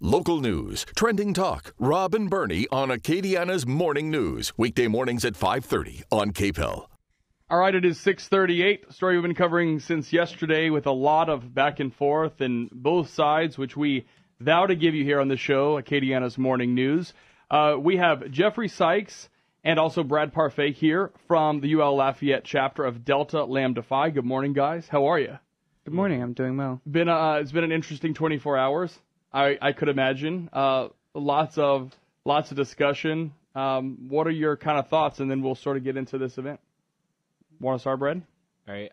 Local news, trending talk, Rob and Bernie on Acadiana's Morning News. Weekday mornings at 5:30 on KPEL. All right, it is 6:38. A story we've been covering since yesterday with a lot of back and forth and both sides, which we vow to give you here on the show, Acadiana's Morning News. We have Jeffrey Sykes and also Brad Parfait here from the UL Lafayette chapter of Delta Lambda Phi. Good morning, guys. How are you? Good morning. I'm doing well. It's been an interesting 24 hours. I could imagine. Lots of discussion. What are your kind of thoughts? And then we'll sort of get into this event. Want to start, Brad? All right.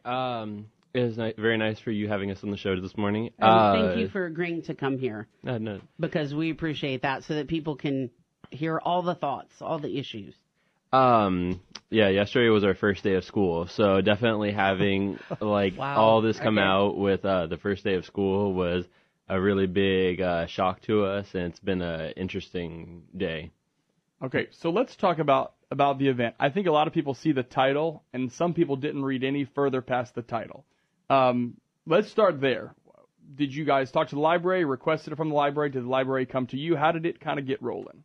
It was very nice for you having us on the show this morning. Thank you for agreeing to come here. No. Because we appreciate that so that people can hear all the thoughts, all the issues. Yeah, yesterday was our first day of school, so definitely having all this come out with the first day of school was a really big shock to us, and it's been an interesting day. Okay, so let's talk about the event. I think a lot of people see the title, and some people didn't read any further past the title. Let's start there. Did you guys talk to the library, requested it from the library? Did the library come to you? How did it kind of get rolling?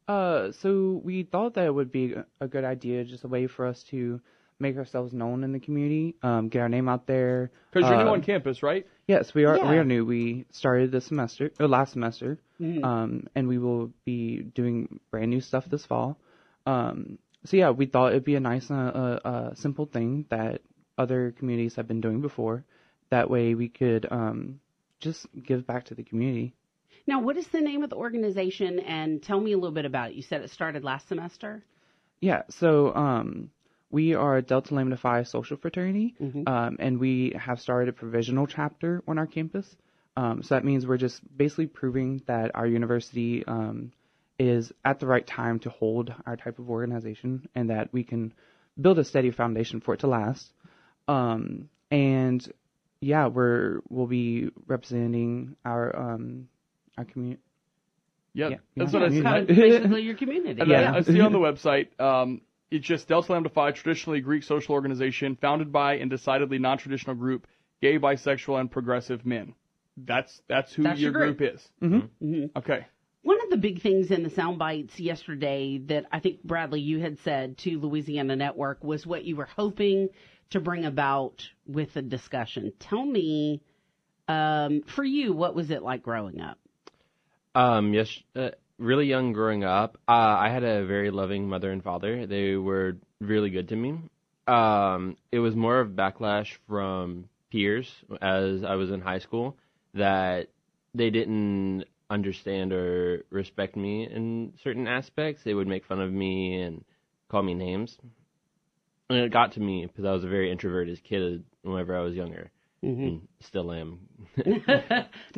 So we thought that it would be a good idea, just a way for us to make ourselves known in the community, get our name out there. Because you're new on campus, right? Yes, we are. Yeah. We are new. We started last semester, Mm-hmm. and we will be doing brand new stuff this fall. So yeah, we thought it'd be a nice, simple thing that other communities have been doing before. That way, we could just give back to the community. Now, what is the name of the organization? And tell me a little bit about it. You said it started last semester. Yeah. So we are Delta Lambda Phi Social Fraternity, and we have started a provisional chapter on our campus. So that means we're just basically proving that our university is at the right time to hold our type of organization, and that we can build a steady foundation for it to last. And yeah, we'll be representing our community. Yep. That's what I see. Basically your community. Yeah. I see on the website. It's just Delta Lambda Phi, traditionally Greek social organization, founded by and decidedly non-traditional group, gay, bisexual, and progressive men. That's who your group is. Mm-hmm. Mm-hmm. Okay. One of the big things in the sound bites yesterday that I think, Bradley, you had said to Louisiana Network was what you were hoping to bring about with the discussion. Tell me, for you, what was it like growing up? Yes, really young growing up. I had a very loving mother and father. They were really good to me. It was more of backlash from peers as I was in high school that they didn't understand or respect me in certain aspects. They would make fun of me and call me names. And it got to me because I was a very introverted kid whenever I was younger. Mm-hmm. And still am.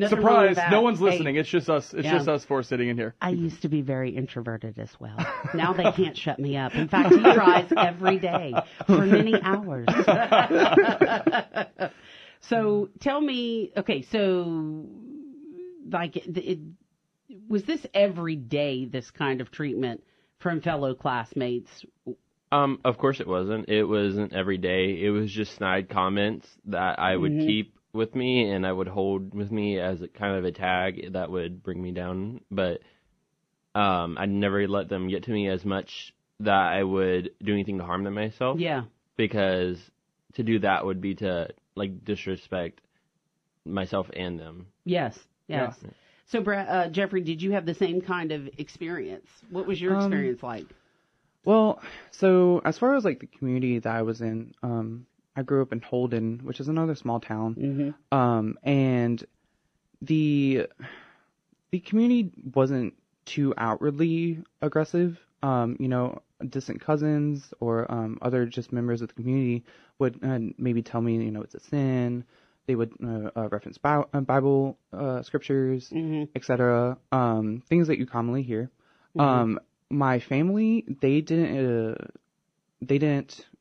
Surprise! No one's listening. Hey, it's just us. It's just us four sitting in here. I used to be very introverted as well. Now they can't shut me up. In fact, he tries every day for many hours. So tell me, okay, so like, was this every day? This kind of treatment from fellow classmates? Of course it wasn't. It wasn't every day. It was just snide comments that I would keep with me and I would hold with me as a kind of a tag that would bring me down. But I'd never let them get to me as much that I would do anything to harm them myself. Yeah. Because to do that would be to disrespect myself and them. Yes. Yeah. So, Jeffrey, did you have the same kind of experience? What was your experience like? Well, so as far as the community that I was in, I grew up in Holden, which is another small town, and the community wasn't too outwardly aggressive. Distant cousins or other just members of the community would maybe tell me, it's a sin. They would reference Bible scriptures, etc. Things that you commonly hear. My family, they didn't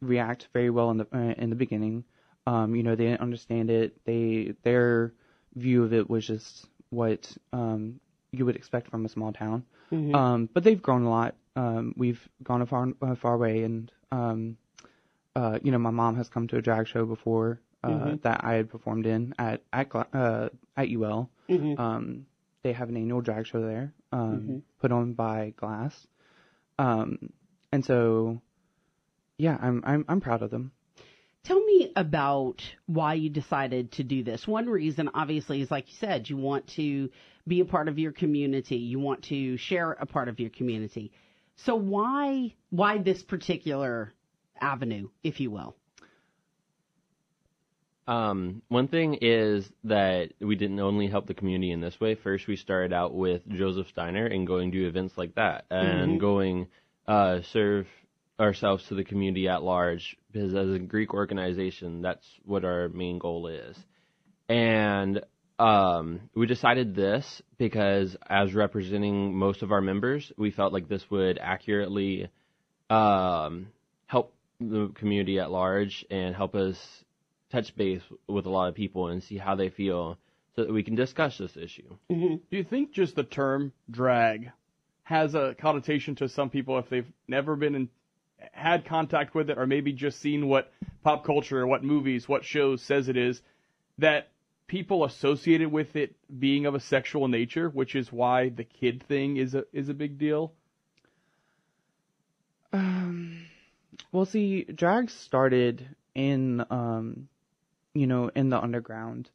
react very well in the beginning. They didn't understand it. Their view of it was just what you would expect from a small town. But they've grown a lot. We've gone a far way, and my mom has come to a drag show before that I had performed in at UL. they have an annual drag show there, put on by Glass. And so, yeah, I'm proud of them. Tell me about why you decided to do this. One reason, obviously, is like you said, you want to be a part of your community. You want to share a part of your community. So why this particular avenue, if you will? One thing is that we didn't only help the community in this way. First, we started out with Joseph Steiner and going to events like that and going serve ourselves to the community at large, because as a Greek organization, that's what our main goal is. And we decided this because as representing most of our members, we felt like this would accurately help the community at large and help us touch base with a lot of people and see how they feel so that we can discuss this issue. Do you think just the term drag has a connotation to some people if they've never had contact with it, or maybe just seen what pop culture, what movies, what shows says it is, that people associate it with it being of a sexual nature, which is why the kid thing is a big deal? Well, see, drag started in, in the underground.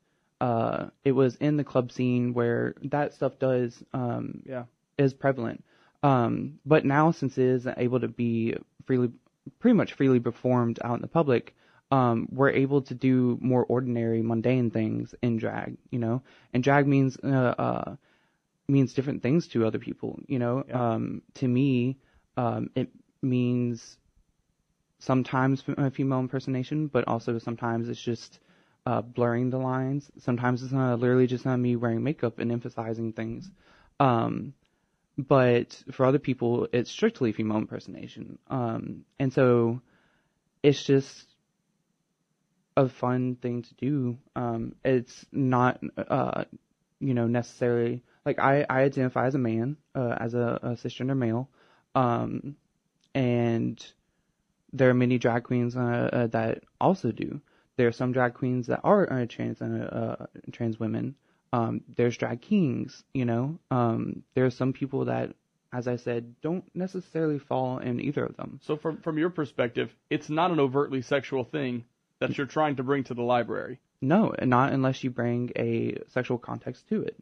It was in the club scene where that stuff is prevalent. But now, since it is able to be pretty much freely performed out in the public, we're able to do more ordinary, mundane things in drag, and drag means different things to other people, To me, it means sometimes female impersonation, but also sometimes it's just blurring the lines. Sometimes it's literally just me wearing makeup and emphasizing things. But for other people, it's strictly female impersonation. And so it's just a fun thing to do. It's not, necessarily, like I identify as a man, as a cisgender male. And there are many drag queens that also do. There are some drag queens that are trans women. There's drag kings, there are some people that, as I said, don't necessarily fall in either of them. So from your perspective, it's not an overtly sexual thing that you're trying to bring to the library? No, not unless you bring a sexual context to it.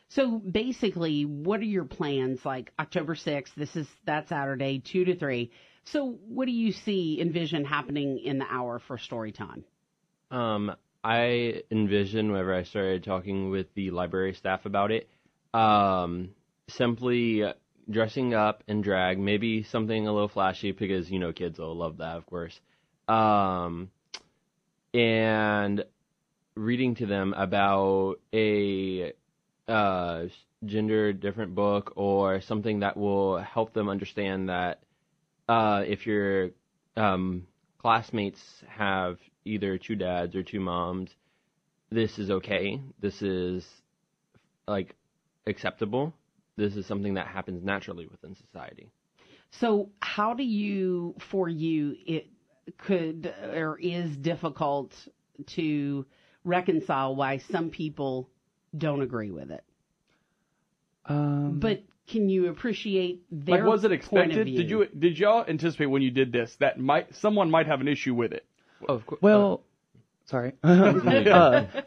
So basically, what are your plans? Like October 6th, that Saturday, 2 to 3. So what do you envision happening in the hour for story time? I envision, whenever I started talking with the library staff about it, simply dressing up in drag, maybe something a little flashy because, kids will love that, of course, and reading to them about a gender different book or something that will help them understand that if your classmates have either two dads or two moms, this is okay. This is acceptable. This is something that happens naturally within society. So how do you, it could or is difficult to reconcile why some people don't agree with it? But can you appreciate their was it expected? point of view? Did y'all anticipate when you did this that someone might have an issue with it? Of course. Well, sorry.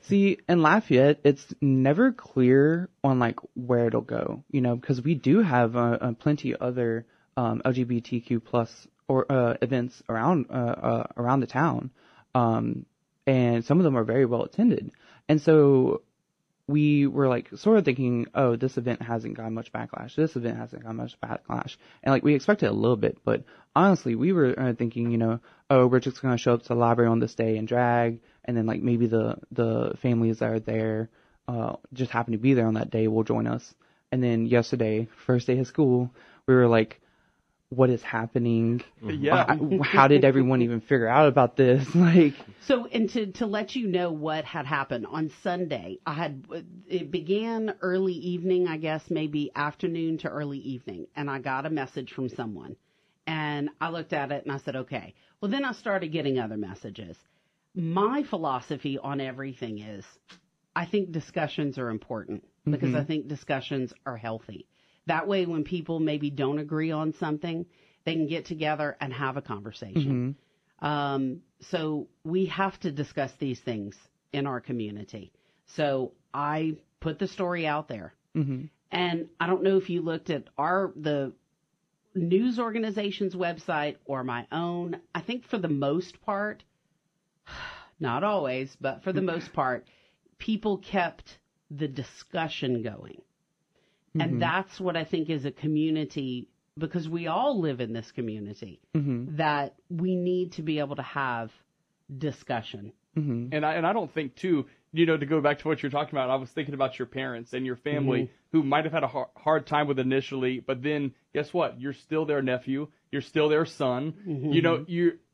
See, in Lafayette, it's never clear on where it'll go, because we do have plenty other LGBTQ plus events around the town, and some of them are very well attended, and so we were sort of thinking, oh, this event hasn't gotten much backlash. This event hasn't gotten much backlash. And we expected a little bit, but honestly, we were thinking, oh, we're just going to show up to the library on this day and drag. And then maybe the families that are there, just happen to be there on that day will join us. And then yesterday, first day of school, we were like, what is happening? Yeah. How did everyone even figure out about this? So, and to let you know what had happened on Sunday, it began early evening, I guess, maybe afternoon to early evening. And I got a message from someone and I looked at it and I said, okay. Well, then I started getting other messages. My philosophy on everything is I think discussions are important. because I think discussions are healthy. That way, when people maybe don't agree on something, they can get together and have a conversation. So we have to discuss these things in our community. So I put the story out there. And I don't know if you looked at the news organization's website or my own. I think for the most part, not always, but for the most part, people kept the discussion going. And that's what I think is a community, because we all live in this community, that we need to be able to have discussion. And I don't think, too, to go back to what you're talking about, I was thinking about your parents and your family who might have had a hard time with initially, but then guess what? You're still their nephew. You're still their son.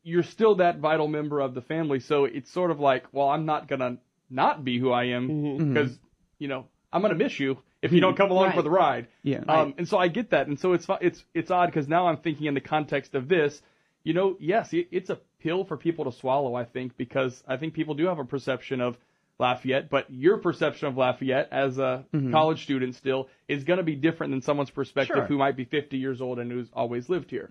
You're still that vital member of the family. So it's sort of like, well, I'm not going to not be who I am because, I'm going to miss you if you don't come along for the ride. And so I get that. And so it's odd because now I'm thinking in the context of this, yes, it's a pill for people to swallow, I think, because I think people do have a perception of Lafayette, but your perception of Lafayette as a college student still is going to be different than someone's perspective who might be 50 years old and who's always lived here.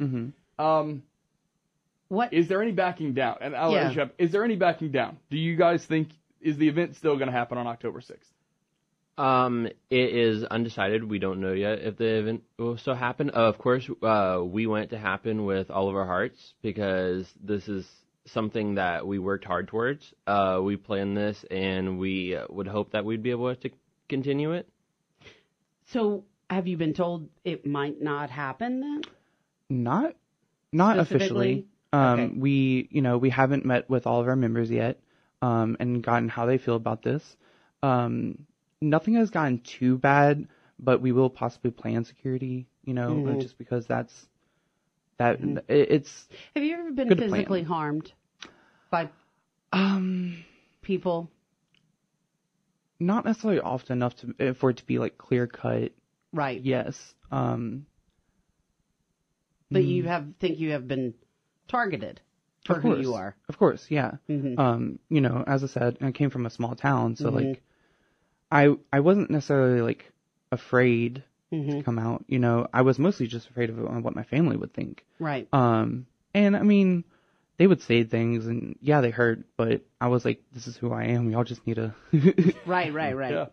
What is there any backing down? And I'll let you up. Is there any backing down? Do you guys think is the event still going to happen on October 6th? It is undecided. We don't know yet if the event will still happen. Of course, we want it to happen with all of our hearts because this is something that we worked hard towards. We planned this, and we would hope that we'd be able to continue it. So, have you been told it might not happen then? Not officially. Okay. We haven't met with all of our members yet, and gotten how they feel about this. Nothing has gotten too bad, but we will possibly plan security, just because it's. Have you ever been physically harmed by people? Not necessarily often enough for it to be like clear cut. Right. Yes. But you think you have been targeted for who you are. Of course, yeah. As I said, I came from a small town, so like I wasn't necessarily like afraid to come out. I was mostly just afraid of what my family would think. Right. And I mean, they would say things, and yeah, they hurt, but I was like, this is who I am. Y'all just need to. Right.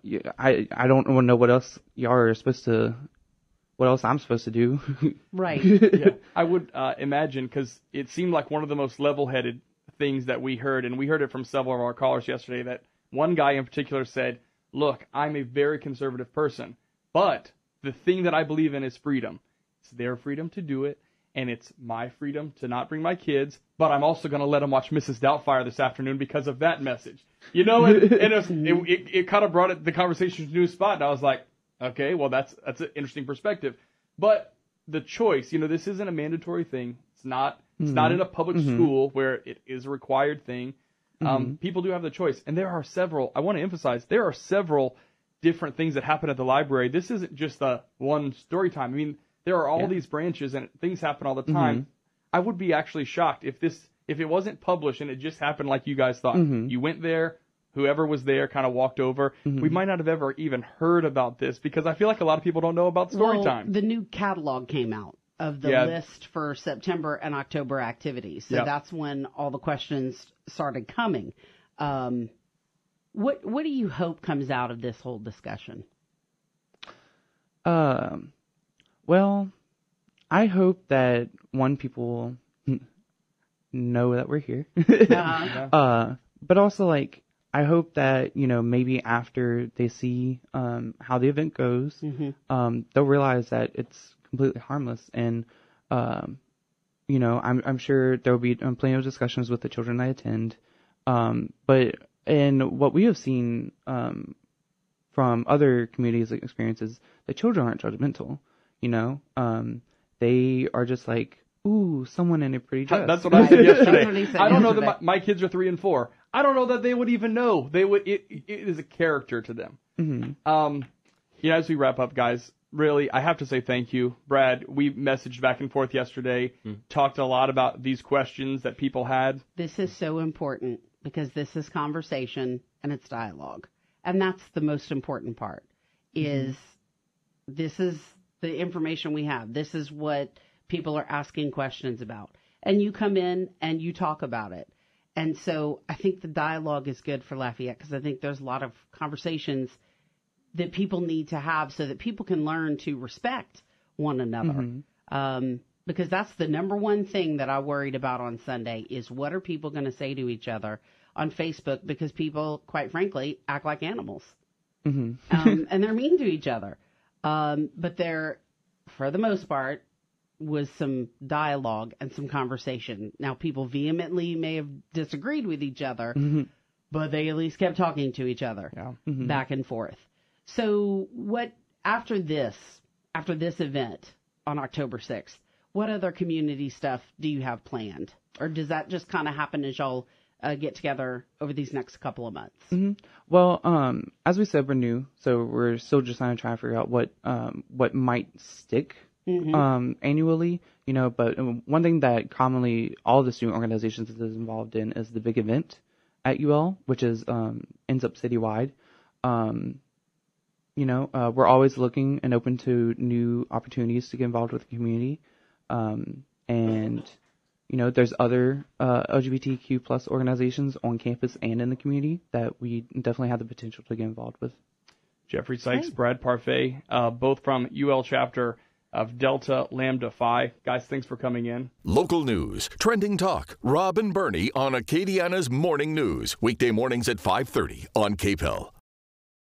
Yeah, I don't know what else y'all are supposed to. What else I'm supposed to do? Right. Yeah, I would imagine, because it seemed like one of the most level-headed things that we heard, and we heard it from several of our callers yesterday, that one guy in particular said, look, I'm a very conservative person, but the thing that I believe in is freedom. It's their freedom to do it, and it's my freedom to not bring my kids, but I'm also going to let them watch Mrs. Doubtfire this afternoon because of that message. And it kind of brought the conversation to a new spot, and I was like, okay, well, that's an interesting perspective. But the choice, this isn't a mandatory thing. It's not in a public school where it is a required thing. People do have the choice. And there are I want to emphasize, there are several different things that happen at the library. This isn't just one story time. I mean, there are all these branches and things happen all the time. I would be actually shocked if it wasn't published and it just happened like you guys thought. You went there. Whoever was there kind of walked over. We might not have ever even heard about this because I feel like a lot of people don't know about story time. The new catalog came out of the list for September and October activities. So that's when all the questions started coming. What do you hope comes out of this whole discussion? Well, I hope that people know that we're here. But also like I hope that, maybe after they see how the event goes, they'll realize that it's completely harmless. And, I'm sure there will be plenty of discussions with the children I attend. But in what we have seen from other communities' experiences, the children aren't judgmental. They are just like, ooh, someone in a pretty dress. That's what I said yesterday. I don't know that my kids are 3 and 4. I don't know that they would even know. It is a character to them. As we wrap up, guys, really, I have to say thank you. Brad, we messaged back and forth yesterday, talked a lot about these questions that people had. This is so important because this is conversation and it's dialogue. And that's the most important part is this is the information we have. This is what people are asking questions about. And you come in and you talk about it. And so I think the dialogue is good for Lafayette because I think there's a lot of conversations that people need to have so that people can learn to respect one another. Because that's the number one thing that I worried about on Sunday is what are people going to say to each other on Facebook, because people, quite frankly, act like animals. And they're mean to each other. But there, for the most part, was some dialogue and some conversation. Now, people vehemently may have disagreed with each other, but they at least kept talking to each other back and forth. So what, after this event on October 6th, what other community stuff do you have planned? Or does that just kind of happen as y'all get together over these next couple of months? Well, as we said, we're new, so we're still just trying to figure out what might stick annually, you know. But one thing that commonly all the student organizations is involved in is the big event at UL, which is ends up citywide. You know, we're always looking and open to new opportunities to get involved with the community. And, you know, there's other LGBTQ plus organizations on campus and in the community that we definitely have the potential to get involved with. Jeffrey Sykes, Brad Parfait, both from UL chapter of Delta Lambda Phi. Guys, thanks for coming in. Local news, trending talk, Rob and Bernie on Acadiana's Morning News. Weekday mornings at 5:30 on KPEL.